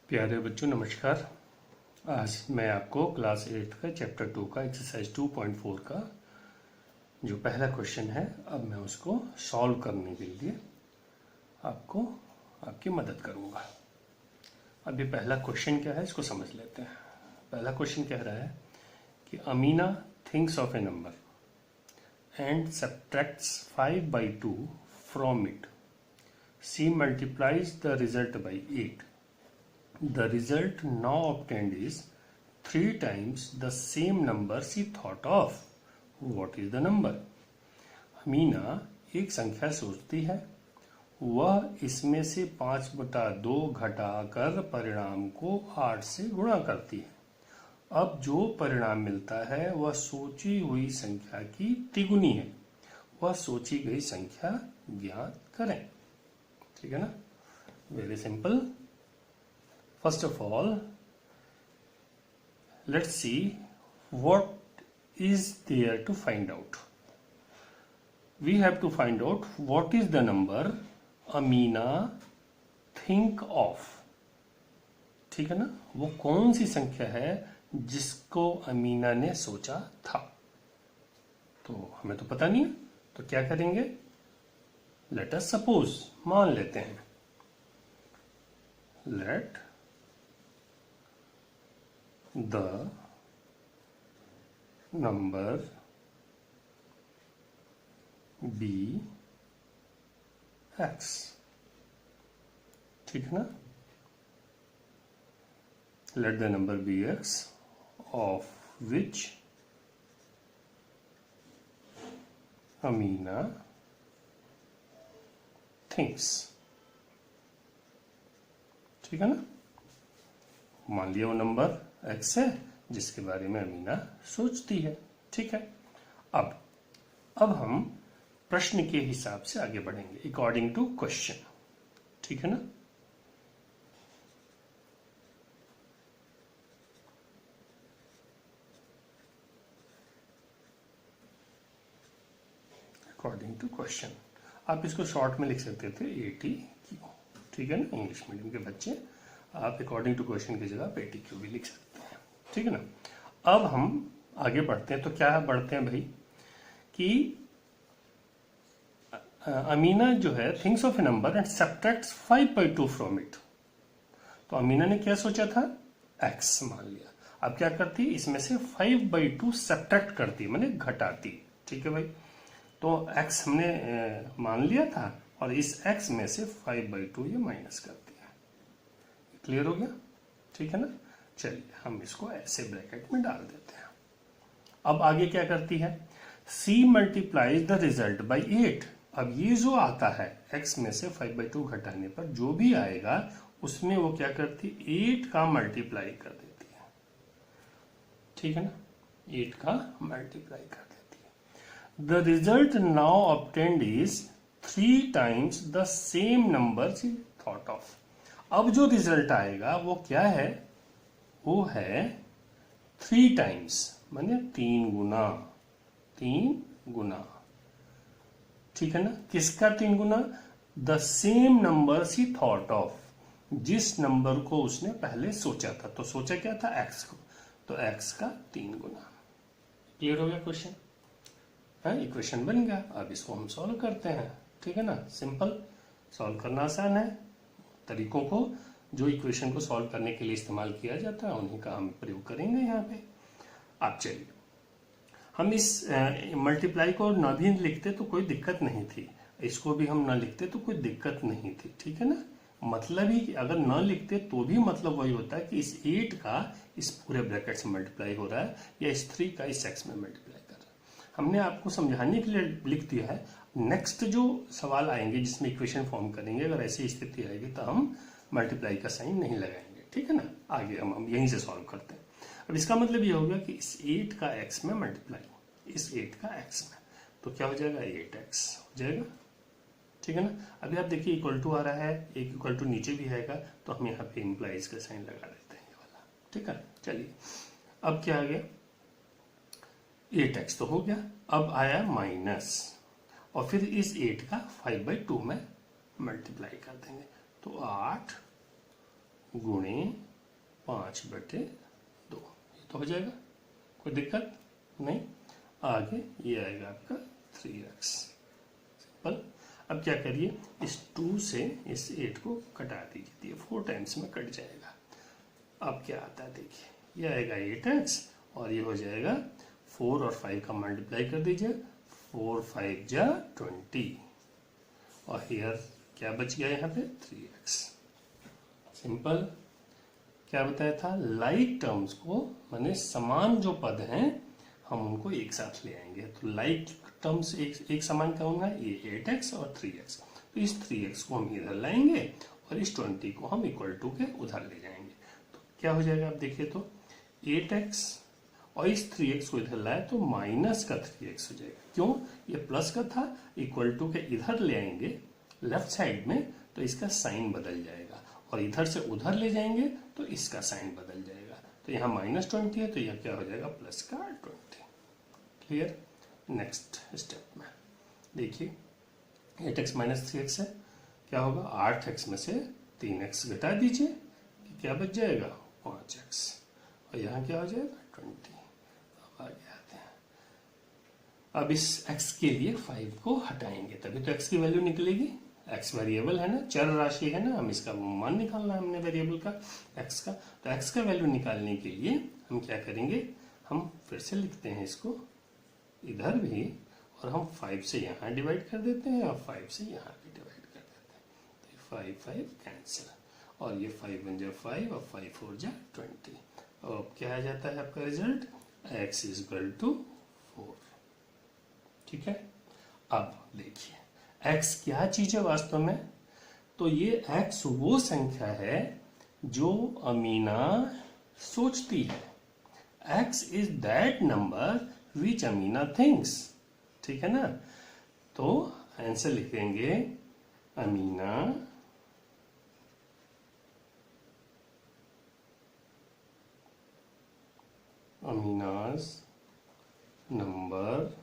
प्यारे बच्चों नमस्कार। आज मैं आपको क्लास 8 का चैप्टर 2 का एक्सरसाइज 2.4 का जो पहला क्वेश्चन है अब मैं उसको सॉल्व करने के लिए आपको आपकी मदद करूंगा। अब ये पहला क्वेश्चन क्या है इसको समझ लेते हैं। पहला क्वेश्चन कह रहा है कि Amina thinks of a number and subtracts 5/2 from it. She multiplies the result by 8। The result now obtained is 3 times the same number she thought of. What is the number? Amina एक संख्या सोचती है, वह इसमें से 5/2 घटाकर परिणाम को 8 से गुणा करती है। अब जो परिणाम मिलता है वह सोची हुई संख्या की तिगुनी है। वह सोची गई संख्या ज्ञात करें। ठीक है ना, very simple. First of all, let's see what is there to find out. We have to find out what is the number Amina think of. ठीक है ना, वो कौन सी संख्या है जिसको अमीना ने सोचा था। तो हमें तो पता नहीं है, तो क्या करेंगे, लेट अस सपोज, मान लेते हैं, late the number be x। ठीक है ना, let the number be x of which Amina thinks। ठीक है ना, मान लिया वो नंबर x है जिसके बारे में अमीना सोचती है। ठीक है, अब हम प्रश्न के हिसाब से आगे बढ़ेंगे अकॉर्डिंग टू क्वेश्चन। ठीक है ना, अकॉर्डिंग टू क्वेश्चन। आप इसको शॉर्ट में लिख सकते थे ATQ। ठीक है ना, इंग्लिश मीडियम के बच्चे आप अकॉर्डिंग टू क्वेश्चन की जगह ATQ भी लिख सकते हैं। ठीक है ना, अब हम आगे बढ़ते हैं। तो क्या बढ़ते हैं भाई कि अमीना जो है thinks of a number and subtracts 5/2 from it. तो अमीना ने क्या सोचा था, x मान लिया। अब क्या करती, इसमें से 5/2 सब्ट्रैक्ट करती, माने घटाती। ठीक है भाई, तो x हमने मान लिया था और इस x में से 5/2 ये माइनस करती है। क्लियर हो गया? ठीक है ना, चलिए हम इसको ऐसे ब्रैकेट में डाल देते हैं। अब आगे क्या करती है, C multiplies the result by 8। अब ये जो आता है x में से 5/2 घटाने पर जो भी आएगा उसमें वो क्या करती, 8 का मल्टीप्लाई कर देती है। ठीक है ना, 8 का मल्टीप्लाई कर देती है। The result now obtained is 3 times the same number she thought of. अब जो रिजल्ट आएगा वो क्या है, वो है 3 टाइम्स, माने 3 गुना। 3 गुना, ठीक है ना, किसका 3 गुना, the same number she thought of, जिस नंबर को उसने पहले सोचा था। तो सोचा क्या था, x को, तो x का 3 गुना। क्लियर हो गया क्वेश्चन? है, इक्वेशन बन गया। अब इसको हम सॉल्व करते हैं। ठीक है ना, सिंपल, सॉल्व करना आसान है। तरीकों को जो इक्वेशन को सॉल्व करने के लिए इस्तेमाल किया जाता है उन्हीं का हम प्रयोग करेंगे यहाँ पे। अब चलिए हम इस मल्टीप्लाई को न भी लिखते तो कोई दिक्कत नहीं थी, इसको भी हम न लिखते तो कोई दिक्कत नहीं थी। ठीक है ना, मतलब ही अगर न लिखते तो भी मतलब वही होता है कि इस 8 का इस पूरे ब्रैकेट से मल्टीप्लाई हो रहा है या इस 3 का इस x में मल्टीप्लाई कर रहा है। हमने आपको समझाने के लिए लिख दिया है। नेक्स्ट जो सवाल आएंगे जिसमें इक्वेशन फॉर्म करेंगे, अगर ऐसी स्थिति आएगी तो हम मल्टीप्लाई का साइन नहीं लगाएंगे। ठीक है ना, आगे हम यहीं से सॉल्व करते हैं। अब इसका मतलब ये होगा कि इस 8 का x में मल्टीप्लाई, इस 8 का x में, तो क्या हो जाएगा, 8x हो जाएगा। ठीक है ना, अभी आप देखिए इक्वल टू आ रहा है, एक इक्वल टू नीचे भी आएगा, तो हम यहाँ पे इंप्लाइज का साइन लगा देते हैं ये वाला। ठीक है, चलिए अब क्या आ गया, 8x तो हो गया। अब आया माइनस, और फिर इस 8 का 5/2 में मल्टीप्लाई कर देंगे, तो 8 गुणे 5/2, ये तो हो जाएगा, कोई दिक्कत नहीं। आगे ये आएगा आपका 3x। सिंपल। अब क्या करिए, इस 2 से इस 8 को कटा दीजिए, 4 टाइम्स में कट जाएगा। अब क्या आता है देखिए, ये आएगा 8x और ये हो जाएगा 4 और 5 का मल्टीप्लाई कर दीजिए, 4 5 जा 20 और हियर क्या बच गया यहाँ पे 3x। सिंपल। क्या बताया था, लाइक टर्म्स को माने समान जो पद हैं हम उनको एक साथ ले आएंगे। तो लाइक टर्म्स एक समान क्या होगा, ये 8x और 3x। तो इस 3x को हम इधर लाएंगे और इस 20 को हम इक्वल टू के उधर ले जाएंगे। तो क्या हो जाएगा, आप देखिए तो 8x और इस 3x को इधर लाए तो माइनस का 3x हो जाएगा। क्यों, ये प्लस का था, इक्वल टू के इधर ले आएंगे लेफ्ट साइड में तो इसका साइन बदल जाएगा, और इधर से उधर ले जाएंगे तो इसका साइन बदल जाएगा। तो यहाँ -20 है तो यह क्या हो जाएगा, प्लस का 20। क्लियर। नेक्स्ट स्टेप में देखिए 8x - 3x है, क्या होगा, 8x में से 3x घटा दीजिए, क्या बच जाएगा 5x, और यहाँ क्या हो जाएगा 20। अब आगे आते हैं, अब इस x के लिए 5 को हटाएंगे तभी तो x की वैल्यू निकलेगी। x वेरिएबल है ना, चर राशि है ना, हम इसका मान निकालना है हमने वेरिएबल का x का। तो x का वैल्यू निकालने के लिए हम क्या करेंगे, हम फिर से लिखते हैं इसको इधर भी, और हम 5 से यहाँ डिवाइड कर देते हैं और 5 से यहाँ भी डिवाइड कर देते हैं। तो 5 5 कैंसिल, और ये 5 1 जा 5 और 5 4 जा 20। अब क्या आ जाता है आपका रिजल्ट, x = 4। ठीक है। अब देखिए x क्या चीज है वास्तव में, तो ये x वो संख्या है जो अमीना सोचती है। x is that number which Amina thinks. ठीक है ना, तो आंसर लिखेंगे Amina's number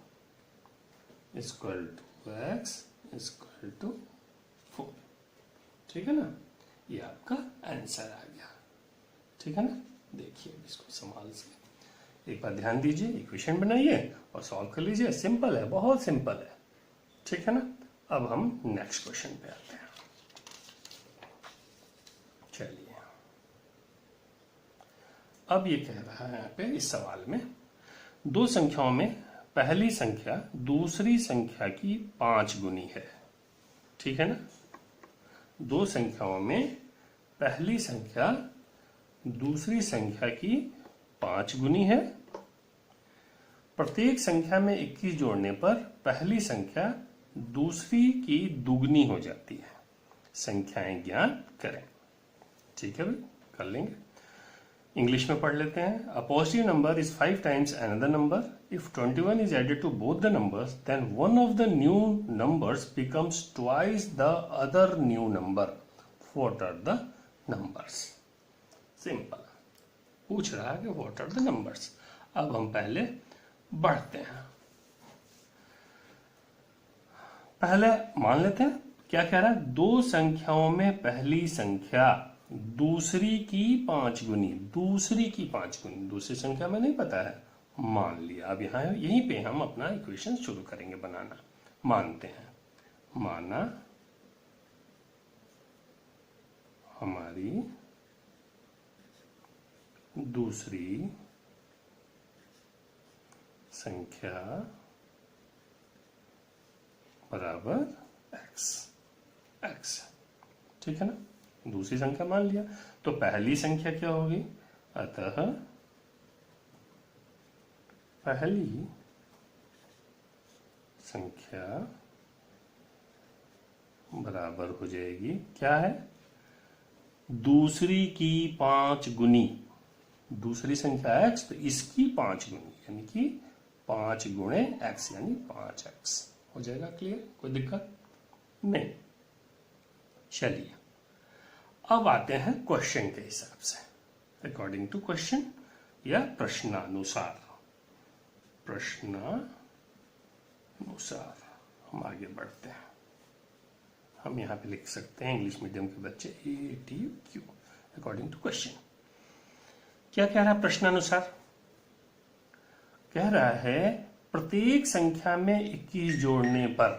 equal to x equal to 4। ठीक है ना, ये आपका आंसर आ गया। ठीक है ना, देखिए इसको संभाल से एक बार ध्यान दीजिए, इक्वेशन बनाइए और सॉल्व कर लीजिए। सिंपल है, बहुत सिंपल है। ठीक है ना, अब हम नेक्स्ट क्वेश्चन पे आते हैं। चलिए, अब ये कह रहा है यहाँ पे इस सवाल में, दो संख्याओं में पहली संख्या दूसरी संख्या की 5 गुनी है। ठीक है ना, दो संख्याओं में पहली संख्या दूसरी संख्या की 5 गुनी है। प्रत्येक संख्या में 21 जोड़ने पर पहली संख्या दूसरी की दुगनी हो जाती है। संख्याएं ज्ञात करें। ठीक है भाई, कर लेंगे। इंग्लिश में पढ़ लेते हैं। A positive number is 5 times another number. If 21 is added to both the numbers, then one of the new numbers becomes twice the other new number. What are the numbers? Simple. पूछ रहा है कि what are the numbers. अब हम पहले बढ़ते हैं। पहले मान लेते हैं क्या कह रहा है, दो संख्याओं में पहली संख्या दूसरी की 5 गुनी, दूसरी की 5 गुनी, दूसरी संख्या में नहीं पता है, मान लिया। अब यहाँ यहीं पे हम अपना इक्वेशन शुरू करेंगे बनाना। मानते हैं, माना हमारी दूसरी संख्या बराबर x। ठीक है ना, दूसरी संख्या मान लिया। तो पहली संख्या क्या होगी, अतः पहली संख्या बराबर हो जाएगी, क्या है, दूसरी की 5 गुनी। दूसरी संख्या x, तो इसकी 5 गुनी, यानी कि 5 गुणे x, यानी 5x हो जाएगा। क्लियर, कोई दिक्कत नहीं। चलिए, अब आते हैं क्वेश्चन के हिसाब से, अकॉर्डिंग टू क्वेश्चन या प्रश्नानुसार। प्रश्नानुसार हम आगे बढ़ते हैं। हम यहाँ पे लिख सकते हैं, इंग्लिश मीडियम के बच्चे ATQ, अकॉर्डिंग टू क्वेश्चन। क्या कह रहा है प्रश्नानुसार? कह रहा है प्रत्येक संख्या में 21 जोड़ने पर,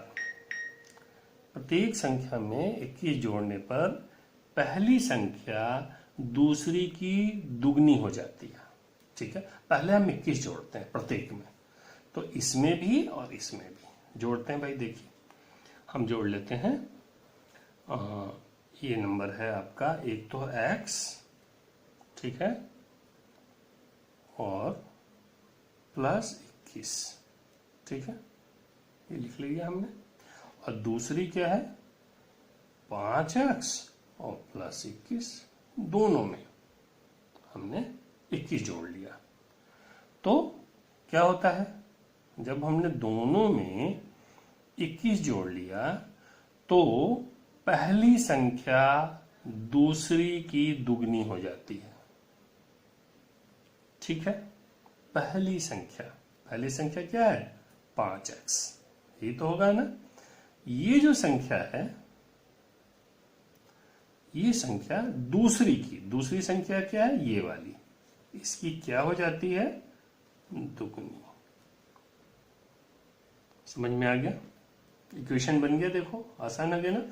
प्रत्येक संख्या में 21 जोड़ने पर पहली संख्या दूसरी की दुगनी हो जाती है। ठीक है, पहले हम 21 जोड़ते हैं प्रत्येक में, तो इसमें भी और इसमें भी जोड़ते हैं भाई। देखिए हम जोड़ लेते हैं, ये नंबर है आपका, एक तो x, ठीक है, और +21, ठीक है, ये लिख लिया हमने। और दूसरी क्या है, 5x और +21, दोनों में हमने 21 जोड़ लिया। तो क्या होता है, जब हमने दोनों में 21 जोड़ लिया तो पहली संख्या दूसरी की दुगनी हो जाती है। ठीक है, पहली संख्या क्या है, 5x, ये तो होगा ना। ये जो संख्या है, ये संख्या दूसरी संख्या क्या है, ये वाली, इसकी क्या हो जाती है, दुगनी। समझ में आ गया? इक्वेशन बन गया। देखो आसान हो गया ना,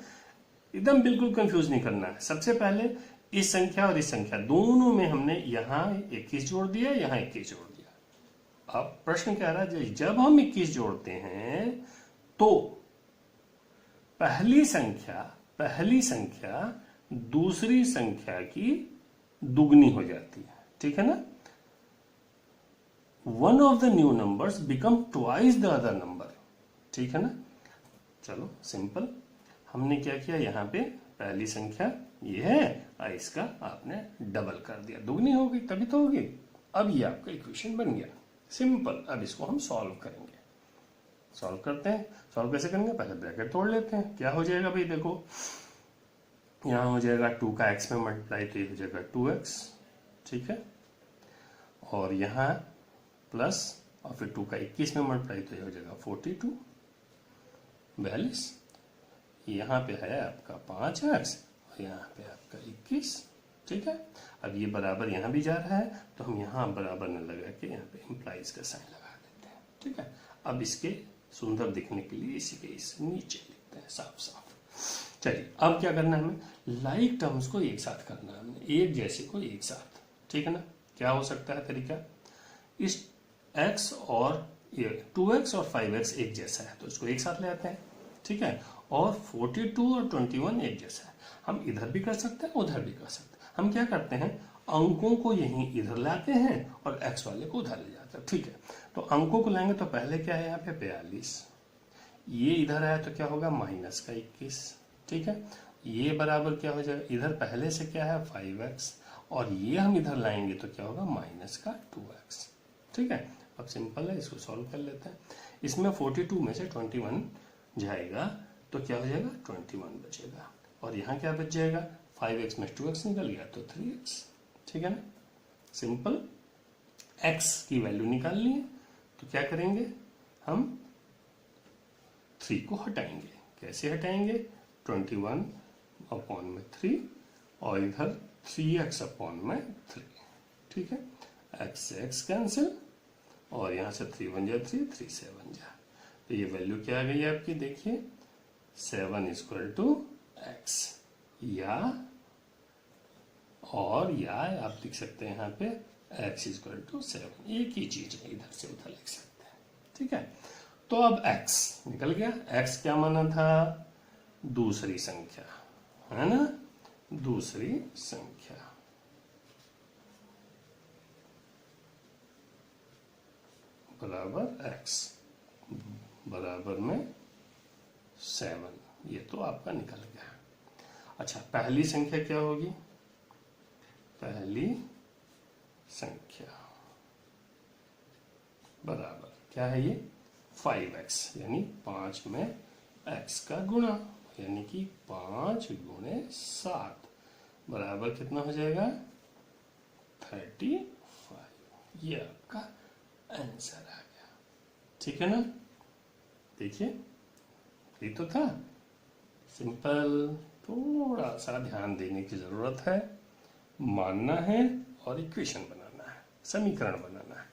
एकदम बिल्कुल कंफ्यूज नहीं करना है। सबसे पहले इस संख्या और इस संख्या दोनों में हमने यहां 21 जोड़ दिया, यहां 21 जोड़ दिया। अब प्रश्न क्या रहा है, जब हम 21 जोड़ते हैं तो पहली संख्या दूसरी संख्या की दुगनी हो जाती है। ठीक है ना, one of the new numbers become twice the other number. ठीक है ना, चलो सिंपल। हमने क्या किया, यहाँ पे पहली संख्या ये है और इसका आपने डबल कर दिया, दुगनी हो गई, तभी तो होगी। अब ये आपका इक्वेशन बन गया, सिंपल। अब इसको हम सॉल्व करेंगे, सॉल्व करते हैं। सॉल्व कैसे करेंगे, पहले ब्रैकेट तोड़ लेते हैं। क्या हो जाएगा भाई, देखो यहाँ हो जाएगा 2 का x में मल्टीप्लाई, तो ये हो जाएगा 2x, ठीक है, और यहाँ प्लस, और फिर 2 का 21 में मल्टीप्लाई, तो ये हो जाएगा 42, 42। यहाँ पे है आपका 5x और यहाँ पे आपका 21, ठीक है। अब ये बराबर यहाँ भी जा रहा है, तो हम यहाँ बराबर न लगा के यहाँ पे इम्प्लाइज का साइन लगा देते हैं, ठीक है। अब इसके सुंदर दिखने के लिए इसी के इस नीचे लिखते हैं साफ साफ। चलिए अब क्या करना है, हमें लाइक टर्म्स को एक साथ करना है, हमने एक जैसे को एक साथ, ठीक है ना। क्या हो सकता है तरीका, इस x और ये 2x और 5x एक जैसा है तो इसको एक साथ ले आते हैं, ठीक है। और 42 और 21 एक जैसा है, हम इधर भी कर सकते हैं उधर भी कर सकते हैं। हम क्या करते हैं, अंकों को यहीं इधर लाते हैं और x वाले को उधर ले जाते हैं, ठीक है। तो अंकों को लाएंगे तो पहले क्या है यहाँ पे 42, ये इधर आया तो क्या होगा माइनस का 21, ठीक है। ये बराबर क्या हो जाएगा, इधर पहले से क्या है 5x, और ये हम इधर लाएंगे तो क्या होगा माइनस का 2x, ठीक है। अब सिंपल है, इसको सॉल्व कर लेते हैं। इसमें 42 में से 21 जाएगा तो क्या हो जाएगा 21 बचेगा, और यहाँ क्या बच जाएगा 5x में 2x निकल गया तो 3x, ठीक है ना। सिंपल, x की वैल्यू निकालनी है तो क्या करेंगे, हम 3 को हटाएंगे। कैसे हटाएंगे, 21 अपॉन में 3 और इधर 3x अपॉन में 3, ठीक है। x से x कैंसिल और यहाँ से 3 बन जाए 3 से बन जाए, तो ये वैल्यू क्या आ गई आपकी, देखिए 7 इक्वल टू x, या आप लिख सकते हैं यहाँ पे x इक्वल टू 7, एक ही चीज है, इधर से उधर लिख सकते हैं, ठीक है। तो अब x निकल गया, x क्या माना था, दूसरी संख्या है ना, दूसरी संख्या बराबर x बराबर में 7, ये तो आपका निकल गया। अच्छा, पहली संख्या क्या होगी, पहली संख्या बराबर क्या है, ये 5x, यानी 5 में x का गुणा, यानी कि 5 गुणे 7 बराबर कितना हो जाएगा 35। ये आपका आंसर आ गया, ठीक है ना। देखिए ये तो था सिंपल, थोड़ा सा ध्यान देने की जरूरत है, मानना है और इक्वेशन बनाना है, समीकरण बनाना है।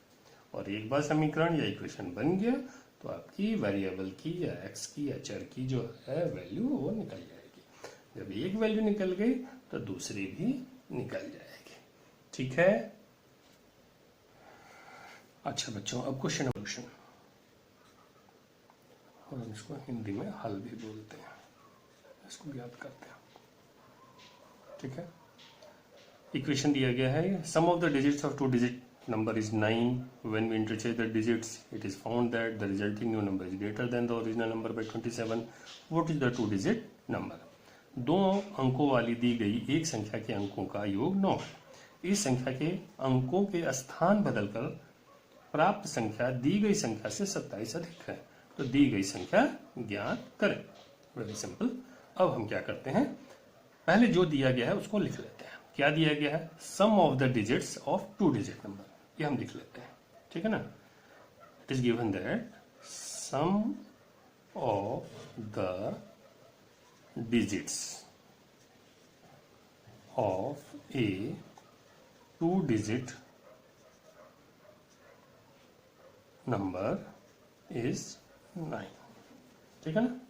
और एक बार समीकरण या इक्वेशन बन गया तो आपकी वेरिएबल की या एक्स की या चर की जो है वैल्यू वो निकल जाएगी। जब एक वैल्यू निकल गई तो दूसरी भी निकल जाएगी। ठीक है। अच्छा बच्चों, अब क्वेश्चन एवोल्यूशन, और हम इसको हिंदी में हल भी बोलते हैं, इसको याद करते हैं। ठीक है। इक्वेशन दिया गया है, sum of the digits of 2 digit number is 9. When we interchange the digits, it is found that the resulting new number is greater than the original number by 27. What is the 2 digit number? दो अंकों वाली दी गई एक संख्या के अंकों का योग 9 है। इस संख्या के अंकों के स्थान बदलकर प्राप्त संख्या दी गई संख्या से 27 अधिक है, तो दी गई संख्या ज्ञात करें। Very simple. अब हम क्या करते हैं, पहले जो दिया गया है उसको लिख लेते हैं। क्या दिया गया है, sum of the digits of 2 digit number, ये हम लिख लेते हैं। ठीक है ना। It is given that sum of the digits of a 2 digit number is 9। ठीक है ना।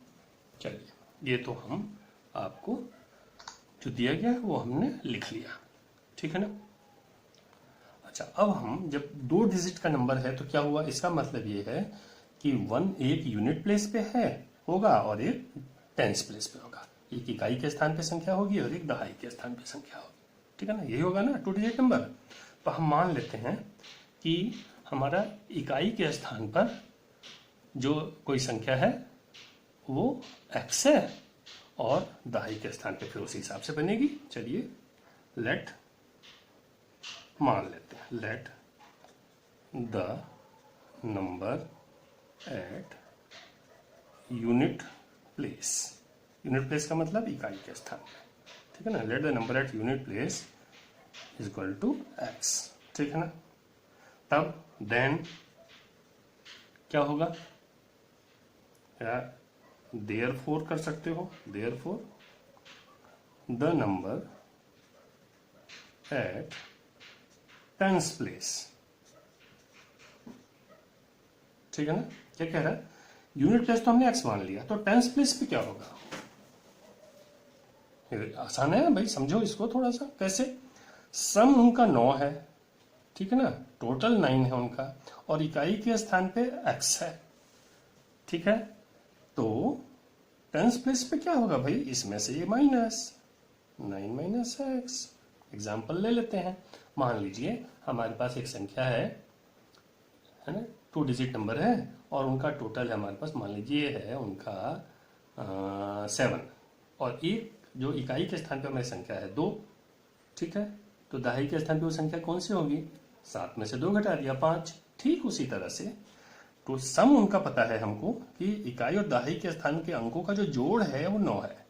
चलिए, ये तो हम आपको जो दिया गया है वो हमने लिख लिया। ठीक है ना। अच्छा, अब हम जब 2 डिजिट का नंबर है तो क्या हुआ, इसका मतलब ये है कि 1 एक यूनिट प्लेस पे है होगा और एक टेंस प्लेस पे होगा। एक इकाई के स्थान पे संख्या होगी और एक दहाई के स्थान पे संख्या होगी। ठीक है ना, यही होगा ना 2 डिजिट नंबर। तो हम मान लेते हैं कि हमारा इकाई के स्थान पर जो कोई संख्या है वो x है और दहाई के स्थान पे फिर उसी हिसाब से बनेगी। चलिए, लेट मान लेते हैं, let the number at unit place. Unit place का मतलब इकाई के स्थान पे। ठीक है ना। Let the number at unit place is equal to x। ठीक है ना। तब देन क्या होगा, या देयरफॉर कर सकते हो, therefore the number at tens place. ठीक है ना। क्या कह रहा है, यूनिट प्लेस तो हमने x मान लिया, तो टेंस प्लेस पे क्या होगा। आसान है भाई, समझो इसको थोड़ा सा। कैसे, सम उनका 9 है, ठीक है ना, टोटल 9 है उनका, और इकाई के स्थान पे x है। ठीक है। तो टेंस प्लेस पे क्या होगा भाई, इसमें से ये माइनस 9 माइनस x। एग्जाम्पल ले लेते हैं। मान लीजिए हमारे पास एक संख्या है ना, 2 डिजिट नंबर है और उनका टोटल है हमारे पास, मान लीजिए है उनका 7, और एक जो इकाई के स्थान पे हमारी संख्या है 2। ठीक है। तो दहाई के स्थान पे वो संख्या कौन सी होगी, 7 में से 2 घटा दिया 5। ठीक उसी तरह से तो सम उनका पता है हमको कि इकाई और दहाई के स्थान के अंकों का जो जोड़ है वो 9 है।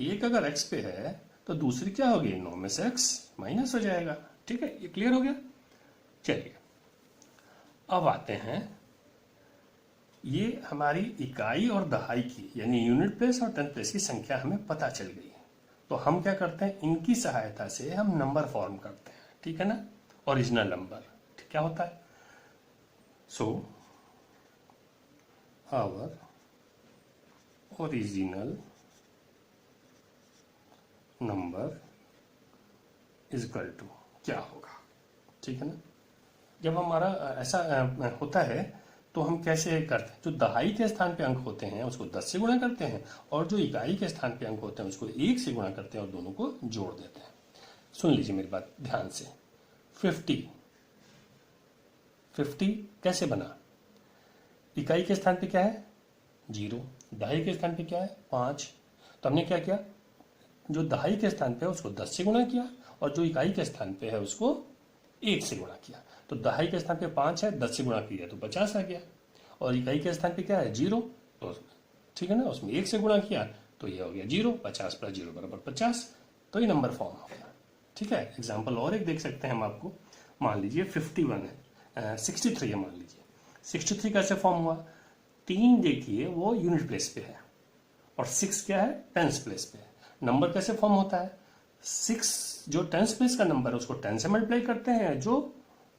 एक अगर x पे है तो दूसरी क्या होगी, 9 में से x माइनस हो जाएगा। ठीक है, ये क्लियर हो गया। चलिए, अब आते हैं, ये हमारी इकाई और दहाई की यानी यूनिट प्लेस और टेंथ प्लेस की संख्या हमें पता चल गई। तो हम क्या करते हैं, इनकी सहायता से हम नंबर फॉर्म करते हैं। ठीक है ना, ओरिजिनल नंबर क्या होता है। So our original number is equal to क्या होगा। ठीक है ना। जब हमारा ऐसा होता है तो हम कैसे करते हैं, जो दहाई के स्थान पे अंक होते हैं उसको 10 से गुणा करते हैं, और जो इकाई के स्थान पे अंक होते हैं उसको 1 से गुणा करते हैं और दोनों को जोड़ देते हैं। सुन लीजिए मेरी बात ध्यान से। 50 कैसे बना, इकाई के स्थान पे क्या है 0, दहाई के स्थान पे क्या है 5। तो हमने क्या किया, जो दहाई के स्थान पे है उसको 10 से गुणा किया और जो इकाई के स्थान पे है उसको 1 से गुणा किया। तो दहाई के स्थान पे 5 है, 10 से गुणा किया तो 50 आ गया, और इकाई के स्थान पे क्या है 0, तो ठीक है ना, उसमें 1 से गुणा किया तो ये हो गया 0, 50 प्लस 0 बराबर 50। तो ये नंबर फॉर्म हो गया। ठीक है। एग्जाम्पल और एक देख सकते हैं हम आपको। मान लीजिए 51 है, 63 है मान लीजिए। 63 कैसे फॉर्म हुआ, 3 देखिए वो यूनिट प्लेस पे है और 6 क्या है टेंस प्लेस पे है। नंबर कैसे फॉर्म होता है, 6 जो टेंस प्लेस का नंबर है उसको 10 से मल्टीप्लाई करते हैं, जो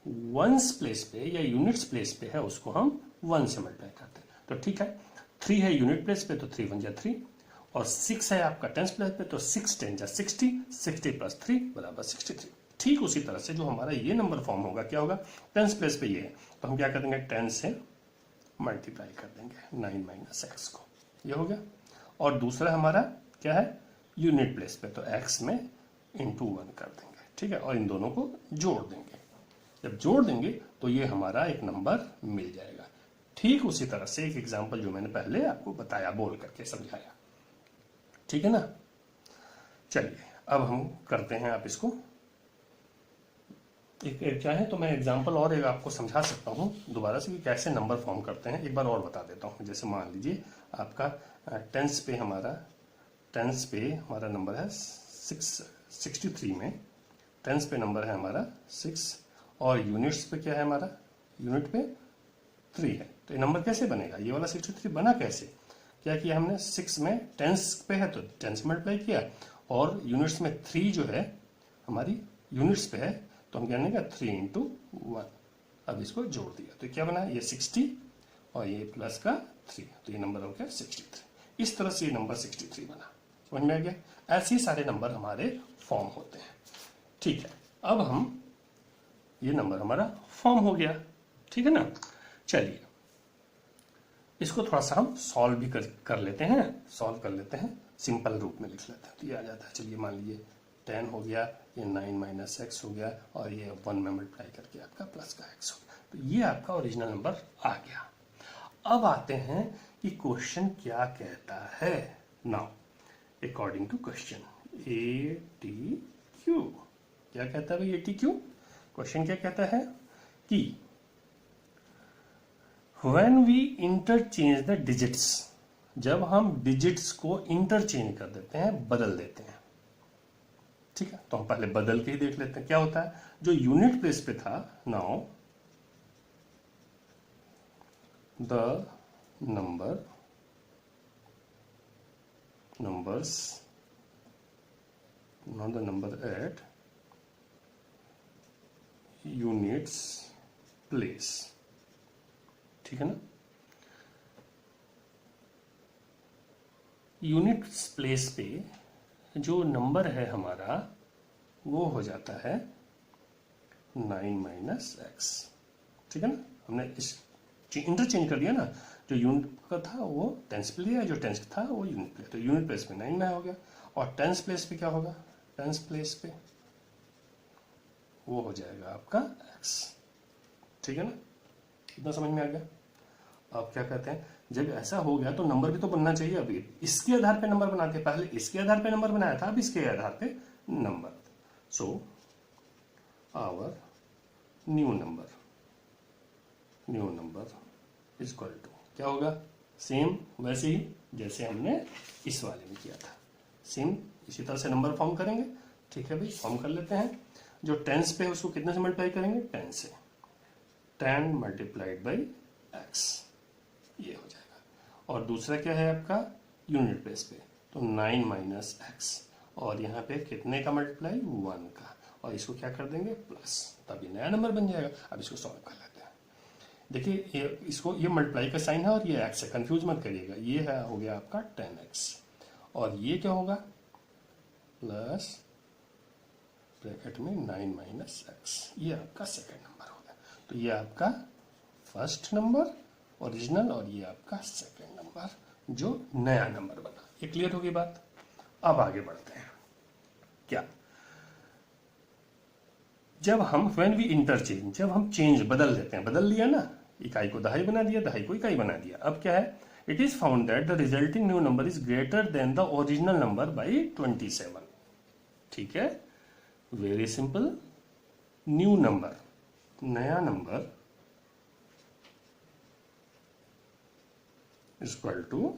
वंस प्लेस पे या यूनिट्स प्लेस पे है उसको हम 1 से मल्टीप्लाई करते हैं। तो ठीक है, 3 है यूनिट प्लेस पे तो 3 1 जा 3, और 6 है आपका टेंस प्लेस पे तो 6 10 जा 60, 60 प्लस 3 बराबर 63। ठीक उसी तरह से जो हमारा ये नंबर फॉर्म होगा, क्या होगा, टेंस प्लेस पे ये है तो हम क्या करेंगे, 10 से मल्टीप्लाई कर देंगे 9 माइनस एक्स को, ये हो गया। और दूसरा हमारा क्या है, यूनिट प्लेस पे तो x में इंटू 1 कर देंगे, ठीक है, और इन दोनों को जोड़ देंगे। जब जोड़ देंगे तो ये हमारा एक नंबर मिल जाएगा। ठीक उसी तरह से एक एग्जांपल जो मैंने पहले आपको बताया, बोल करके समझाया, ठीक है ना। चलिए अब हम करते हैं, आप इसको एक चाहे तो मैं एग्जांपल और एक आपको समझा सकता हूँ दोबारा से कि कैसे नंबर फॉर्म करते हैं, एक बार और बता देता हूँ। जैसे मान लीजिए आपका टेंस पे हमारा नंबर है 63 में टेंस पे नंबर है हमारा 6, और यूनिट्स पे क्या है हमारा, यूनिट पे 3 है। तो ये नंबर कैसे बनेगा, ये वाला 63 बना कैसे, क्या किया हमने, 6 में टेंस पे है तो 10 से मल्टीप्लाई किया, और यूनिट्स में 3 जो है हमारी यूनिट्स पे है तो हम क्या करेंगे 3 इंटू 1, अब इसको जोड़ दिया तो क्या बना, ये 60 और ये प्लस का 3, तो ये नंबर हो गया 63। इस तरह से ये नंबर 63 बना, समझ में आ गया। ऐसे ही सारे नंबर हमारे फॉर्म होते हैं, ठीक है। अब हम ये नंबर हमारा फॉर्म हो गया, ठीक है ना। चलिए इसको थोड़ा सा हम सॉल्व भी कर लेते हैं, सॉल्व कर लेते हैं, सिंपल रूप में लिख लेते हैं तो ये आ जाता है। चलिए मान लीजिए 10 हो गया, ये 9 माइनस एक्स हो गया, और ये 1 में मल्टीप्लाई करके आपका प्लस का एक्स हो गया, तो ये आपका ओरिजिनल नंबर आ गया। अब आते हैं कि क्वेश्चन क्या कहता है। Now according to question ATQ, क्या कहता है भाई ATQ, क्वेश्चन क्या कहता है कि when we interchange the digits, जब हम डिजिट्स को इंटरचेंज कर देते हैं, बदल देते हैं, ठीक है, तो हम पहले बदल के ही देख लेते हैं क्या होता है। जो यूनिट प्लेस पे था, now the numbers not the number at units place, ठीक है ना। यूनिट्स प्लेस पे जो नंबर है हमारा वो हो जाता है 9 माइनस एक्स, ठीक है ना। हमने इस इंटरचेंज कर दिया ना, जो यूनिट का था वो टेंस पे लिया, जो टेंस था वो यूनिट पे, तो यूनिट प्लेस पे 9 में हो गया, और टेंस प्लेस पे क्या होगा, टेंस प्लेस पे वो हो जाएगा आपका एक्स, ठीक है ना। इतना समझ में आ गया। अब क्या कहते हैं, जब ऐसा हो गया तो नंबर भी तो बनना चाहिए। अभी इसके आधार पे नंबर बनाते, पहले इसके आधार पे नंबर बनाया था, अब इसके आधार पे number. So our new number is equal to क्या होगा, सेम वैसे ही जैसे हमने इस वाले में किया था, सेम इसी तरह से नंबर फॉर्म करेंगे, ठीक है भाई, फॉर्म कर लेते हैं। जो टेंस पे है उसको कितने से मल्टीप्लाई करेंगे, 10 से, 10 मल्टीप्लाइड बाई एक्स, ये हो जाएगा। और दूसरा क्या है आपका यूनिट प्लेस पे, तो 9 माइनस एक्स, और यहाँ पे कितने का मल्टीप्लाई, 1 का, और इसको क्या कर देंगे प्लस, तब ये नया नंबर बन जाएगा। अब इसको सॉल्व कर लेते हैं। देखिए ये मल्टीप्लाई का साइन है और ये एक्स है, कंफ्यूज मत करिएगा। ये है हो गया आपका 10x, और ये क्या होगा प्लस ब्रैकेट में 9 माइनस एक्स, ये आपका सेकेंड नंबर होगा। तो ये आपका फर्स्ट नंबर ओरिजिनल, और ये आपका सेकेंड नंबर जो नया नंबर बना। ये क्लियर होगी बात। अब आगे बढ़ते हैं। क्या, जब हम व्हेन वी इंटरचेंज, जब हम चेंज बदल देते हैं, बदल लिया ना, इकाई को दहाई बना दिया, दहाई को इकाई बना दिया। अब क्या है, it is found that the resulting new number is greater than the original number by 27, ठीक है, वेरी सिंपल। न्यू नंबर, नया नंबर इक्वल टू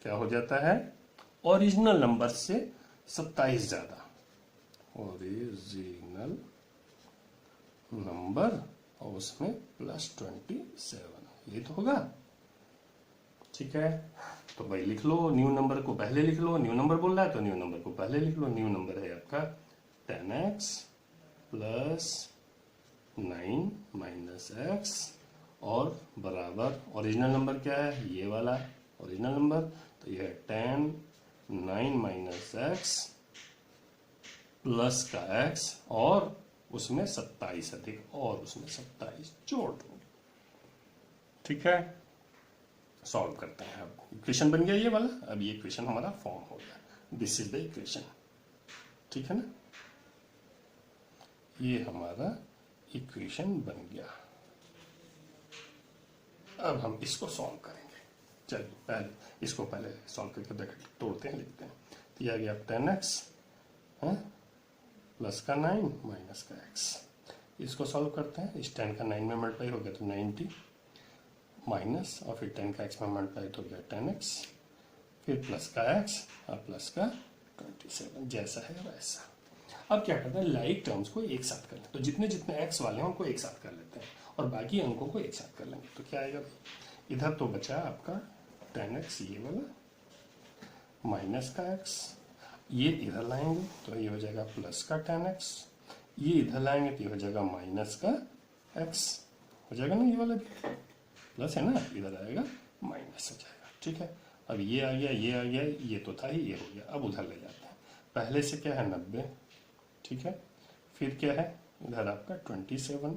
क्या हो जाता है, ओरिजिनल नंबर से 27 ज्यादा, ओरिजिनल नंबर और उसमें प्लस 27, ये तो होगा। ठीक है, तो भाई लिख लो, न्यू नंबर को पहले लिख लो, न्यू नंबर बोल रहा है तो न्यू नंबर को पहले लिख लो। न्यू नंबर है आपका 10x प्लस 9 माइनस एक्स और बराबर ओरिजिनल नंबर क्या है, ये वाला ओरिजिनल नंबर, तो ये है 10 9 माइनस एक्स प्लस का x और उसमें 27 अधिक और उसमें 27 जोड़ दो। ठीक है, सॉल्व करते हैं। अब इक्वेशन बन गया ये वाला, अब ये इक्वेशन हमारा फॉर्म हो गया, दिस इज द इक्वेशन। ठीक है ना, ये हमारा इक्वेशन बन गया। अब हम इसको सॉल्व करेंगे। चलिए पहले इसको सॉल्व करके ब्रैकेट तोड़ते हैं, लिखते हैं। तो ये आ गया 10x प्लस का 9 माइनस का x। इसको सॉल्व करते हैं। इस 10 का 9 में मल्टीप्लाई हो गया तो 90 माइनस और फिर 10 का x में मल्टीप्लाई तो गया 10x, फिर प्लस का x और प्लस का 27, जैसा है वैसा। अब क्या करते हैं, लाइक टर्म्स को एक साथ कर लेते हैं। तो जितने जितने x वाले हैं उनको एक साथ कर लेते हैं और बाकी अंकों को एक साथ कर लेंगे। तो क्या आएगा, इधर तो बचा आपका 10x ये वाला माइनस का x, ये इधर लाएंगे तो ये हो जाएगा प्लस का 10x, ये इधर लाएंगे तो ये हो जाएगा माइनस का x, हो जाएगा ना, ये वाला भी प्लस है ना, इधर आएगा माइनस हो जाएगा। ठीक है, अब ये आ गया, ये आ गया, ये तो था ही, ये हो गया। अब उधर ले जाते हैं। पहले से क्या है 90, ठीक है, फिर क्या है इधर आपका 27,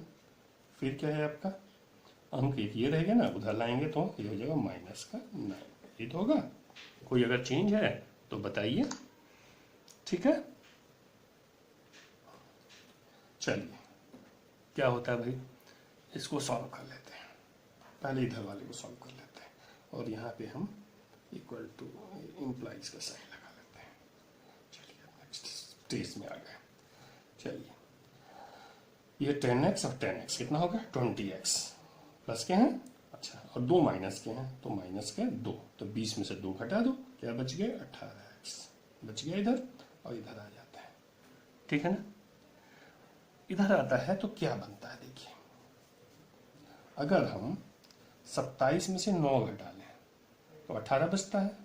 फिर क्या है आपका अंक एक ये रहेगा ना, उधर लाएंगे तो ये हो जाएगा माइनस का 9, ये तो होगा। कोई अगर चेंज है तो बताइए। ठीक है, चलिए क्या होता है भाई, इसको सॉल्व कर लेते हैं। पहले इधर वाले को सॉल्व कर लेते हैं और यहाँ पे हम इक्वल टू इम्प्लाइज का साइन लगा लेते हैं। चलिए नेक्स्ट स्टेज में आ गए। चलिए ये 10x और 10x कितना होगा 20x, प्लस के हैं, अच्छा, और 2 माइनस के हैं तो माइनस के 2, तो 20 में से 2 घटा दो, क्या बच गए 18x, बच गया इधर और इधर आ जाता है। ठीक है ना, इधर आता है तो क्या बनता है, देखिए अगर हम 27 में से 9 घटा लें तो 18 बचता है।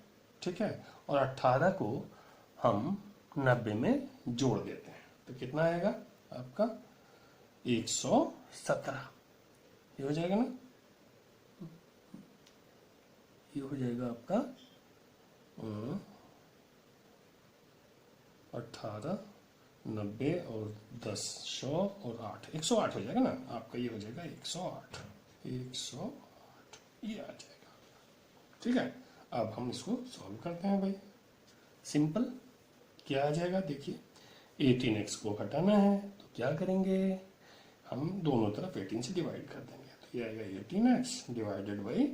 ठीक है, और 18 को हम 90 में जोड़ देते हैं तो कितना आएगा आपका 117, ये हो जाएगा ना, ये हो जाएगा आपका 18 90 और 10 100 और 8 108 हो जाएगा ना आपका, ये हो जाएगा 108 ये आ जाएगा। ठीक है, अब हम इसको सॉल्व करते हैं भाई, सिंपल। क्या आ जाएगा, देखिए 18x को घटाना है तो क्या करेंगे, हम दोनों तरफ 18 से डिवाइड कर देंगे तो ये आएगा 18x डिवाइडेड बाई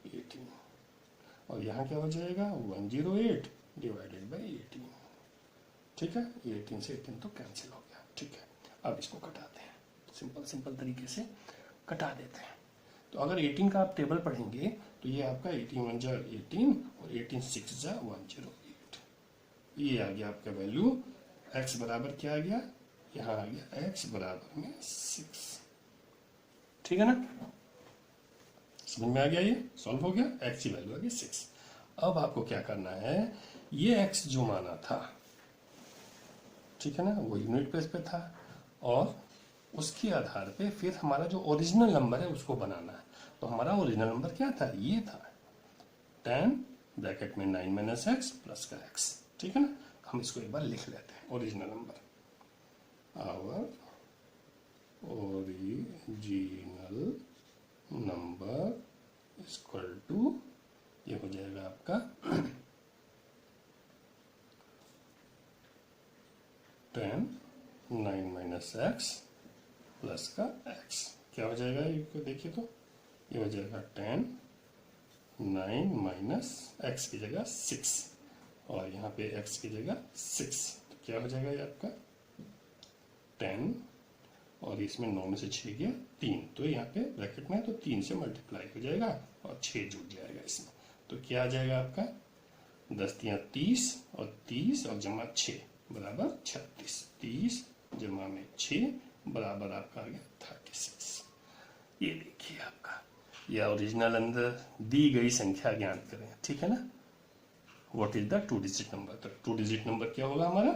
18 और यहाँ क्या हो जाएगा 108 डिवाइडेड बाई 18। ठीक है, 18 से 18 तो कैंसिल हो गया। ठीक है, अब इसको कटाते हैं, सिंपल तरीके से कटा देते हैं। तो अगर 18 का आप टेबल पढ़ेंगे तो ये आपका 18 1 जा 18 और 18 6 जा 108, ये आ गया आपका वैल्यू। x बराबर क्या आ गया, यहाँ आ गया x बराबर में 6। ठीक है ना, समझ में आ गया, ये सॉल्व हो गया, x की वैल्यू आ गई 6। अब आपको क्या करना है, ये x जो माना था, ठीक है ना, वो यूनिट प्लेस पे था और उसके आधार पे फिर हमारा जो ओरिजिनल नंबर है उसको बनाना है। तो हमारा ओरिजिनल नंबर क्या था, ये था 10 ब्रैकेट में 9 माइनस एक्स प्लस का x। ठीक है ना, हम इसको एक बार लिख लेते हैं, original number, our original number equal to, ये हो जाएगा आपका 10 9 माइनस एक्स प्लस का x, क्या हो जाएगा, ये देखिए तो ये हो जाएगा 10 9 माइनस एक्स की जगह 6 और यहाँ पे x की जगह 6, तो क्या हो जाएगा ये आपका 10 और इसमें 9 में से 6 गया 3, तो यहाँ पे ब्रैकेट में है तो 3 से मल्टीप्लाई हो जाएगा और 6 जुड़ जाएगा इसमें, तो क्या आ जाएगा आपका 10 3 30 और 30 और जमा 6 बराबर 36, 30 जमा में 6 बराबर आपका आ गया 36। ये देखिए आपका या ओरिजिनल अंदर दी गई संख्या ज्ञात करें, ठीक है ना। What is the 2 digit number, तो 2 डिजिट नंबर क्या होगा हमारा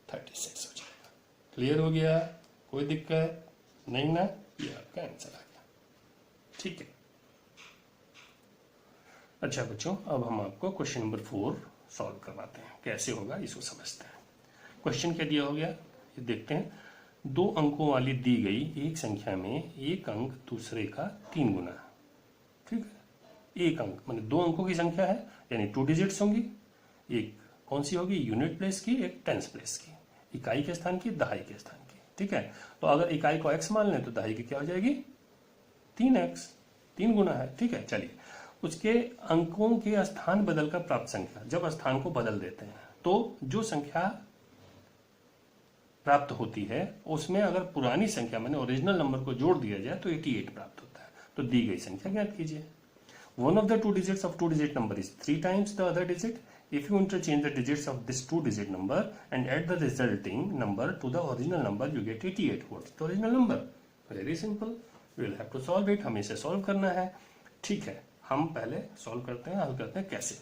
36 हो जाएगा। क्लियर हो गया, कोई दिक्कत नहीं ना, ये आपका आंसर आ गया, ठीक है। अच्छा बच्चों, अब हम आपको क्वेश्चन नंबर 4 सॉल्व करवाते हैं, कैसे होगा इसको समझते हैं। क्वेश्चन क्या दिया हो गया ये देखते हैं। 2 अंकों वाली दी गई एक संख्या में एक अंक दूसरे का 3 गुना, ठीक है। एक अंक माने 2 अंकों की संख्या है, यानी 2 डिजिट्स होंगी। एक कौन सी होगी, यूनिट प्लेस की, एक टेंस प्लेस की, इकाई के स्थान की, दहाई के स्थान की, ठीक है। तो अगर इकाई को x मान लें तो दहाई की क्या हो जाएगी 3x, 3 गुना है, ठीक है। चलिए, उसके अंकों के स्थान बदलकर प्राप्त संख्या, जब स्थान को बदल देते हैं तो जो संख्या प्राप्त होती है उसमें अगर पुरानी संख्या माने ओरिजिनल नंबर को जोड़ दिया जाए तो 88 प्राप्त होता है। तो दी गई संख्या ज्ञात कीजिए। One of the 2 digits of 2 digit number is 3 times the other digit. If you interchange the digits of this 2 digit number and add the resulting number to the original number, you get 88. What is the original number? Very simple. We will have to solve it. हमें इसे solve करना है, ठीक है। हम पहले solve करते हैं, हल करते हैं कैसे।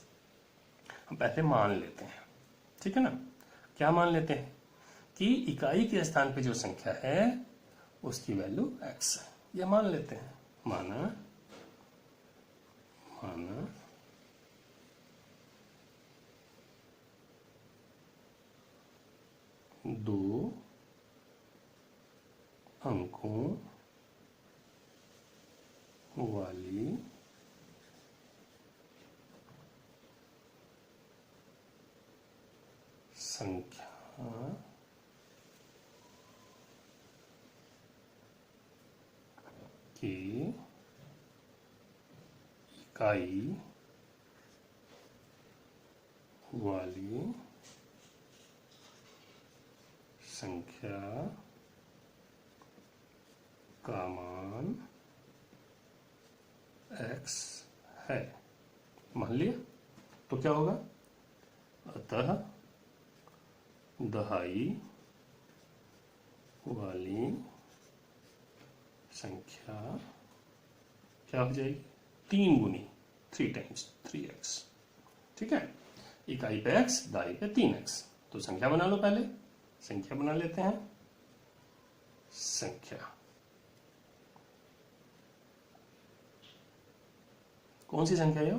हम पहले मान लेते हैं, ठीक है ना। क्या मान लेते हैं कि इकाई के स्थान पे जो संख्या है उसकी वैल्यू x है, यह मान लेते हैं। माना 2 अंकों वाली संख्या की इकाई वाली संख्या का मान x है, मान लिया। तो क्या होगा, अतः दहाई वाली संख्या क्या हो जाएगी 3 गुनी, 3 times 3x, ठीक है। इकाई पे x, दहाई पे 3x। तो संख्या बना लो, पहले संख्या बना लेते हैं। संख्या कौन सी संख्या है,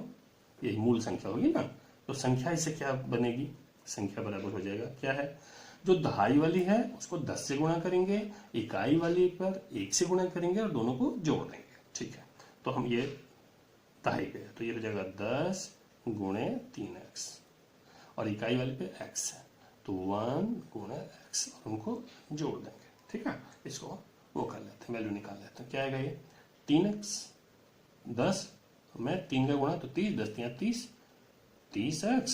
यही मूल संख्या होगी ना। तो संख्या इससे क्या बनेगी, संख्या बराबर हो जाएगा, क्या है, जो दहाई वाली है उसको 10 से गुणा करेंगे, इकाई वाली पर 1 से गुणा करेंगे और दोनों को जोड़ देंगे, ठीक है। तो हम ये दहाई पे तो ये हो जाएगा 10 गुणे 3x, और इकाई वाले पे x है तो 1 गुणे x, और उनको जोड़ देंगे, ठीक है। इसको वो कर लेते हैं, वैल्यू निकाल लेते हैं। क्या आएगा ये 3x, 10 में 3 का गुणा तो 30, 10 3 30, 30x,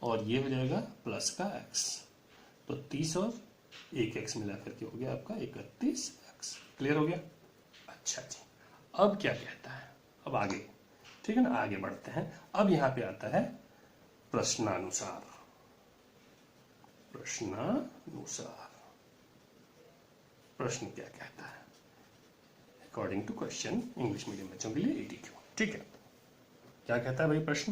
और ये हो जाएगा प्लस का x, तो 30 और 1x मिला करके हो गया आपका 31x। क्लियर हो गया। अच्छा जी, अब क्या कहता है, अब आगे, ठीक है ना, आगे बढ़ते हैं। अब यहां पे आता है प्रश्नानुसार। प्रश्नानुसार प्रश्न क्या कहता है, according to question, English medium बच्चों के लिए 82, ठीक है। क्या कहता है भाई प्रश्न,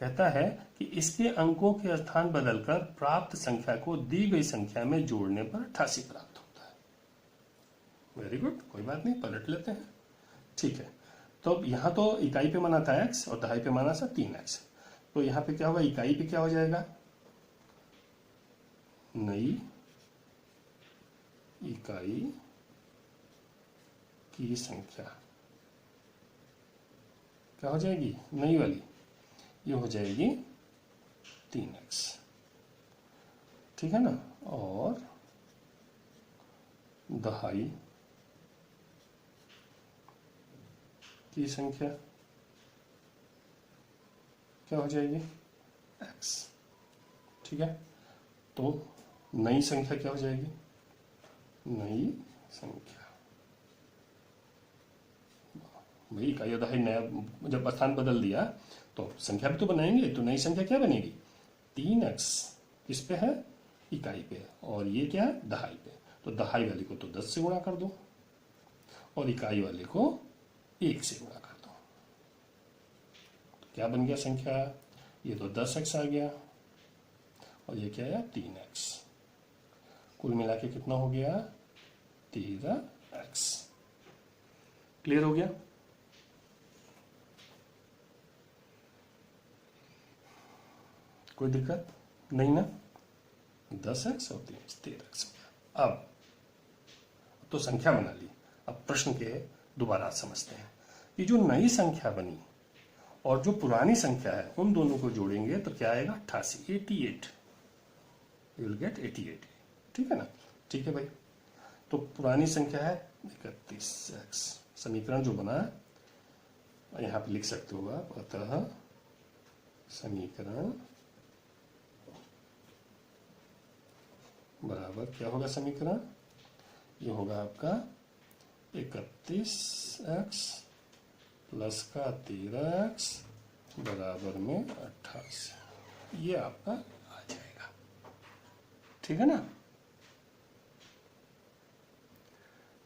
कहता है कि इसके अंकों के स्थान बदलकर प्राप्त संख्या को दी गई संख्या में जोड़ने पर 88 प्राप्त होता है। वेरी गुड, कोई बात नहीं, पलट लेते हैं, ठीक है। तो अब यहां तो इकाई पे माना था x और दहाई पे माना था 3x, तो यहां पे क्या होगा, इकाई पे क्या हो जाएगा, नई इकाई की संख्या क्या हो जाएगी, नई वाली, ये हो जाएगी 3x, ठीक है ना। और दहाई की संख्या क्या हो जाएगी x, ठीक है। तो नई संख्या क्या हो जाएगी, नई संख्या, भाई इकाई दहाई नया जब स्थान बदल दिया तो संख्या भी तो बनाएंगे, तो नई संख्या क्या बनेगी 3x, किस पे है, इकाई पे, और ये क्या है दहाई पे। तो दहाई वाले को तो 10 से गुणा कर दो और इकाई वाले को 1 से गुणा कर दो, क्या बन गया संख्या? ये तो 10x आ गया और ये क्या है 3x। कुल मिला के कितना हो गया 13x। क्लियर हो गया? कोई दिक्कत नहीं ना? 10x और 13x। अब तो संख्या बना ली, अब प्रश्न के दोबारा समझते हैं। ये जो नई संख्या बनी और जो पुरानी संख्या है उन दोनों को जोड़ेंगे तो क्या आएगा 88 यू विल गेट 88। ठीक है ना? ठीक है भाई। तो पुरानी संख्या है 31x। समीकरण जो बना यहाँ पे लिख सकते हो आप, अतः समीकरण बराबर क्या होगा समीकरण? ये होगा आपका 31x प्लस का 13x बराबर में 28। ये आपका आ जाएगा। ठीक है ना?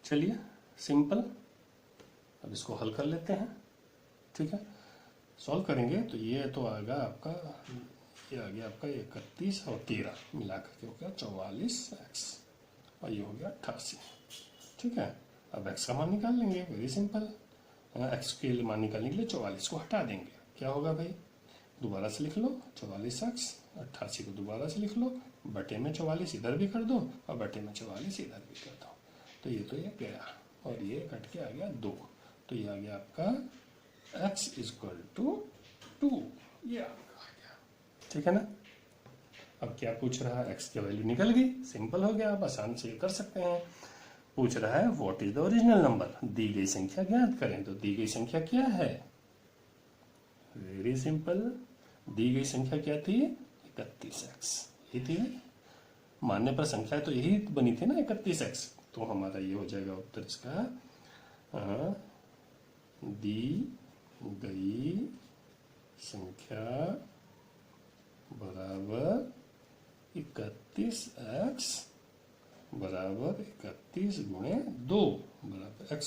चलिए सिंपल, अब इसको हल कर लेते हैं। ठीक है, सॉल्व करेंगे तो ये तो आएगा आपका, ये आ गया आपका 31 और 13 मिला करके हो गया 44x और ये हो गया 88। ठीक है, अब x का मान निकाल लेंगे, वेरी सिंपल। x के लिए मान निकालने के लिए 44 को हटा देंगे, क्या होगा भाई? दोबारा से लिख लो 44x, 88 को दोबारा से लिख लो, बटे में 44 इधर भी कर दो और बटे में 44 इधर भी कर दो। तो ये गया और ये कट के आ गया 2। तो ये आ गया आपका x इक्वल टू 2। ये आपका आ गया। ठीक है ना? अब क्या पूछ रहा है? x की वैल्यू निकल गई, सिंपल हो गया, आप आसान से कर सकते हैं। पूछ रहा है what is the original number, दी गई संख्या ज्ञात करें। तो दी गई संख्या क्या है? वेरी सिंपल, दी गई संख्या क्या थी? 31x। ये थी मानने पर संख्या तो यही बनी थी ना 31x। तो हमारा ये हो जाएगा उत्तर इसका, दी गई संख्या बराबर 31x बराबर 31 गुणे 2 बराबर x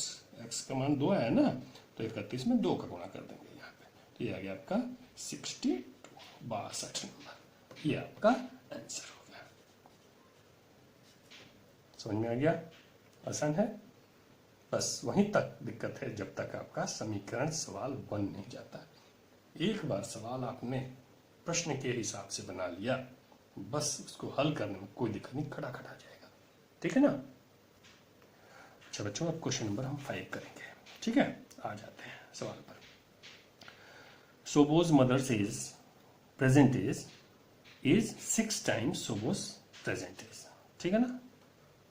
का मान 2 है ना, तो 31 में 2 का गुणा कर देंगे यहाँ पे। तो ये आ गया आपका 62 नंबर। ये आपका आंसर हो गया। समझ में आ गया? आसान है। बस वहीं तक दिक्कत है जब तक आपका समीकरण सवाल बन नहीं जाता। एक बार सवाल आपने प्रश्न के हिसाब से बना लिया, बस उसको हल करने में कोई दिक्कत नहीं, खड़ा खड़ा जाएगा। ठीक है ना? अच्छा बच्चों, अब क्वेश्चन नंबर हम 5 करेंगे। ठीक है, आ जाते हैं सवाल पर। Sobo's mother's age present age is 6 times Sobo's present age. ठीक है ना?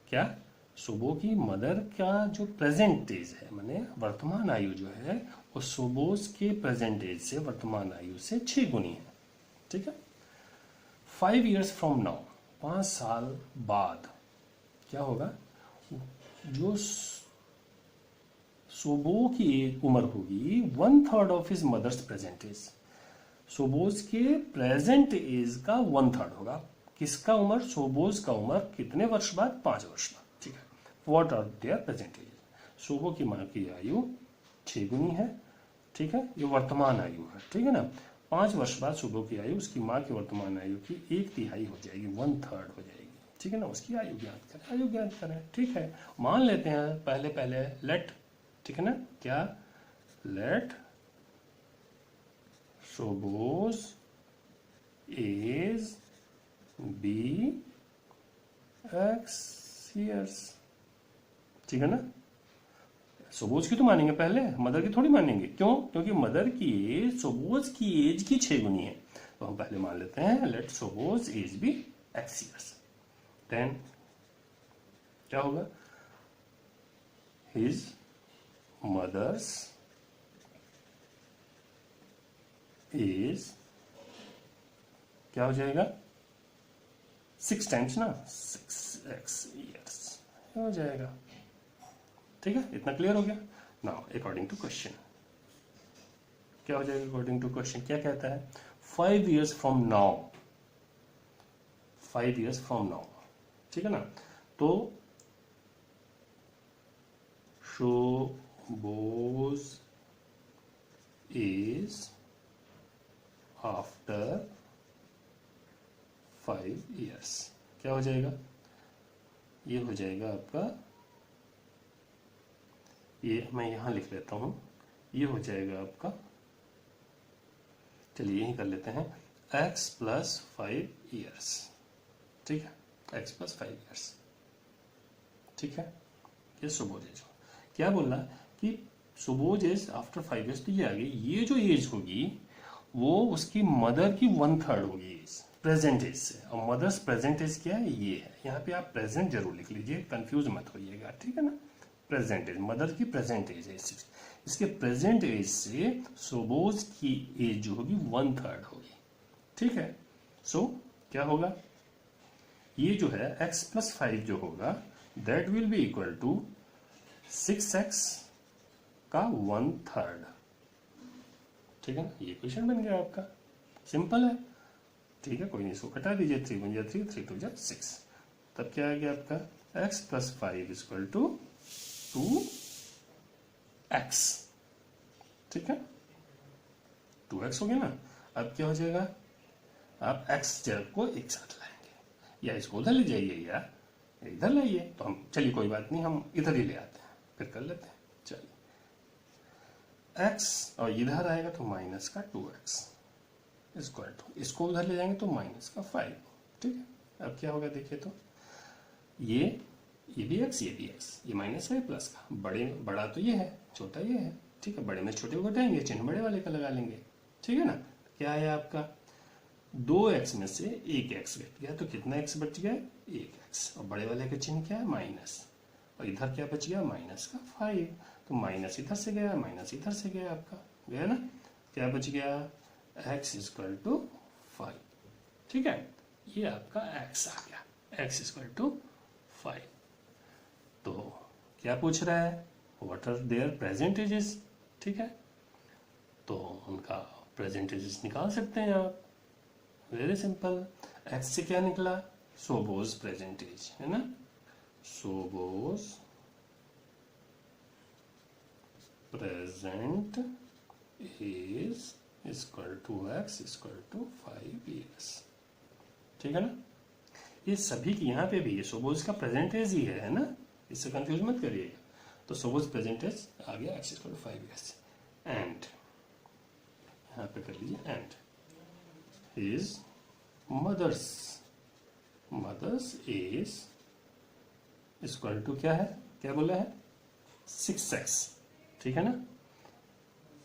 क्या? सोबो की मदर का जो प्रेजेंट एज है, माने वर्तमान आयु जो है, वो सोबोज के प्रेजेंट एज से, वर्तमान आयु से 6 गुनी है। ठीक है? 5 years फ्रॉम नाउ, 5 साल बाद क्या होगा? जो सोबो की उम्र होगी 1/3 of his mother's present age. Sobo's के प्रेजेंट एज का 1/3 होगा। किसका उम्र? सोबोज का उम्र कितने वर्ष बाद? 5 वर्ष बाद। ठीक है, what are their present age? Sobo की मां की आयु 6 गुनी है। ठीक है, ये वर्तमान आयु है। ठीक है ना? 5 वर्ष बाद सोबो की आयु उसकी मां की वर्तमान आयु की 1/3 हो जाएगी, 1/3 हो जाएगी। ठीक है ना? उसकी आयु ज्ञात करें, आयु ज्ञात करें। ठीक है, मान लेते हैं पहले लेट, ठीक है ना, क्या? Let Sobo's age be x years। ठीक है ना? सोबोज की तो मानेंगे पहले, मदर की थोड़ी मानेंगे। क्यों? क्योंकि मदर की एज सोबोज की एज की 6 गुनी है। तो हम पहले मान लेते हैं let Sobo's age be x years। Then क्या होगा? हिज मदर्स एज क्या हो जाएगा? 6 टाइम्स ना, 6x years हो जाएगा। ठीक है, इतना क्लियर हो गया। नाउ अकॉर्डिंग टू क्वेश्चन क्या हो जाएगा? अकॉर्डिंग टू क्वेश्चन क्या कहता है? 5 years from now, 5 years from now. ठीक है ना? तो शोबोज एज आफ्टर 5 years क्या हो जाएगा, ये हो जाएगा आपका, ये मैं यहां लिख लेता हूं, ये हो जाएगा आपका, चलिए यही कर लेते हैं, x प्लस 5 years। ठीक है, x प्लस 5 years। ठीक है, ये सुबोध एज क्या बोल रहा है कि सुबोध एज आफ्टर 5 years, तो ये आ गई, ये जो एज होगी वो उसकी मदर की 1/3 होगी एज, प्रेजेंट एज से। और मदर्स प्रेजेंट एज क्या है, ये है, यहाँ पे आप प्रेजेंट जरूर लिख लीजिए, कंफ्यूज मत होइएगा, ठीक है ना। प्रेजेंट एज, मदर की प्रेजेंट एज है, इसके प्रेजेंट एज से सुबोध की एज जो होगी 1/3 होगी। ठीक है, सो क्या होगा, ये जो है x प्लस 5 जो होगा that will be equal to 6x का 1/3। ठीक है ना, ये क्वेश्चन बन गया आपका, सिंपल है। ठीक है, कोई नहीं, इसको घटा दीजिए, 3 1 3 3 2 6, तब क्या आ गया आपका x plus 5 equal to 2x। ठीक है, 2x हो गया ना। अब क्या हो जाएगा, आप x को एक साथ लाएंगे, या इसको उधर ले जाइए या इधर लाइए, तो हम, चलिए कोई बात नहीं, हम इधर ही ले आते हैं, फिर कर लेते हैं। चलिए x और इधर आएगा तो माइनस का 2x इक्वल टू, इसको उधर ले जाएंगे तो माइनस का 5। ठीक है, अब क्या होगा देखिए, तो ये भी x, ये भी x, ये माइनस है प्लस का, बड़ा तो ये है, छोटा ये है। ठीक है, बड़े में छोटे को घटाएंगे, चिन्ह बड़े वाले का लगा लेंगे। ठीक है ना, क्या है आपका 2x में से 1x घट गया, तो कितना x बच गया, 1x, और बड़े वाले का चिन्ह क्या है, माइनस, और इधर क्या बच गया, माइनस का 5, तो माइनस इधर से गया, माइनस इधर से गया, आपका गया ना, क्या बच गया, x इक्वल टू 5। ठीक है, ये आपका x आ गया, x इक्वल टू 5। तो क्या पूछ रहा है, what are their present ages. ठीक है, तो उनका प्रेजेंट एजेस निकाल सकते हैं आप, वेरी सिंपल। x से क्या निकला, सोबोज प्रेजेंट एज, है ना, Sobo's present age equal to x equal to 5 years। ठीक है ना, ये सभी की यहाँ पे भी ये सोबोज का प्रेजेंट एज ही है ना, इससे कंफ्यूज मत करिएगा। तो सोबोज प्रेजेंट एज आ गया x equal to 5 years, and यहाँ पे कर लीजिए, and his mother's age equal to क्या है, क्या बोला है, 6x। ठीक है ना,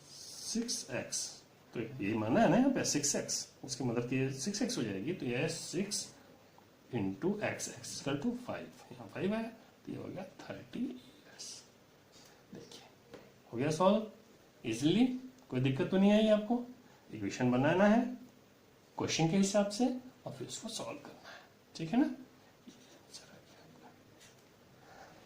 6x, तो ये माना है ना यहाँ पे 6x, उसकी मदर की 6x हो जाएगी, तो यह 6 into x, x equal to 5, यहाँ 5 है, तो ये हो गया 30 years। देखिए हो गया सॉल्व इजिली, कोई दिक्कत तो नहीं आई आपको। इक्वेशन बनाना है क्वेश्चन के हिसाब से और फिर उसको सॉल्व करना है। ठीक है ना,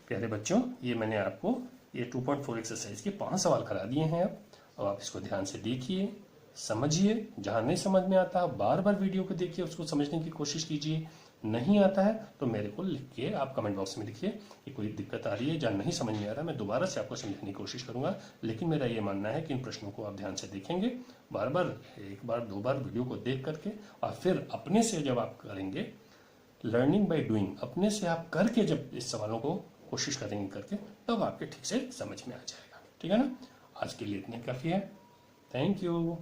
प्यारे बच्चों, ये मैंने आपको ये 2.4 एक्सरसाइज के 5 सवाल करा दिए हैं अब, और आप इसको ध्यान से देखिए, समझिए, जहां नहीं समझ में आता बार बार वीडियो को देखिए, उसको समझने की कोशिश कीजिए। नहीं आता है तो मेरे को लिख के आप कमेंट बॉक्स में लिखिए कि कोई दिक्कत आ रही है, जहाँ नहीं समझ में आ रहा, मैं दोबारा से आपको समझाने की कोशिश करूंगा। लेकिन मेरा ये मानना है कि इन प्रश्नों को आप ध्यान से देखेंगे, बार बार, एक बार 2 बार वीडियो को देख करके, और फिर अपने से जब आप करेंगे, लर्निंग बाय डूइंग, अपने से आप करके जब इस सवालों को कोशिश करेंगे करके, तब आपके ठीक से समझ में आ जाएगा। ठीक है ना, आज के लिए इतने काफ़ी है। Thank you.